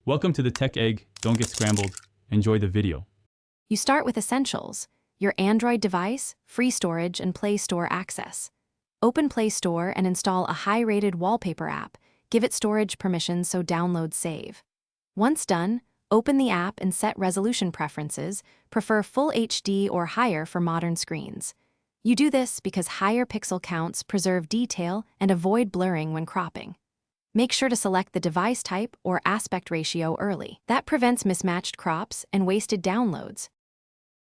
Welcome to the Tech Egg. Don't get scrambled. Enjoy the video. You start with Essentials, your Android device, free storage, and Play Store access. Open Play Store and install a high-rated wallpaper app. Give it storage permissions so downloads save. Once done, open the app and set resolution preferences. Prefer Full HD or higher for modern screens. You do this because higher pixel counts preserve detail and avoid blurring when cropping. Make sure to select the device type or aspect ratio early. That prevents mismatched crops and wasted downloads.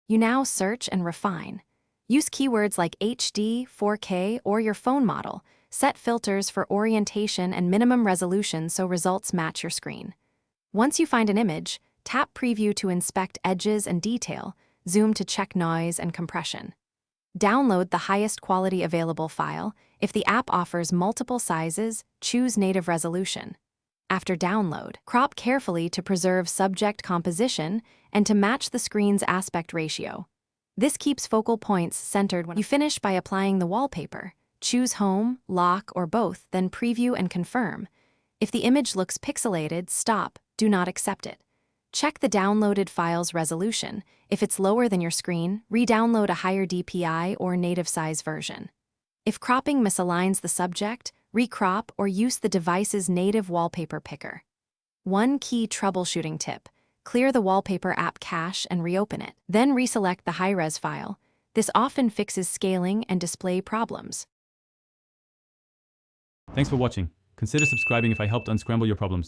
You now search and refine. Use keywords like HD, 4K, or your phone model. Set filters for orientation and minimum resolution so results match your screen. Once you find an image, tap Preview to inspect edges and detail, zoom to check noise and compression. Download the highest quality available file. If the app offers multiple sizes, choose native resolution. After download, crop carefully to preserve subject composition and to match the screen's aspect ratio. This keeps focal points centered when you finish by applying the wallpaper. Choose Home, Lock, or both, then Preview and confirm. If the image looks pixelated, stop, do not accept it. Check the downloaded file's resolution. If it's lower than your screen, re-download a higher DPI or native size version. If cropping misaligns the subject, recrop or use the device's native wallpaper picker. One key troubleshooting tip: clear the wallpaper app cache and reopen it. Then reselect the high-res file. This often fixes scaling and display problems. Thanks for watching. Consider subscribing if I helped unscramble your problems.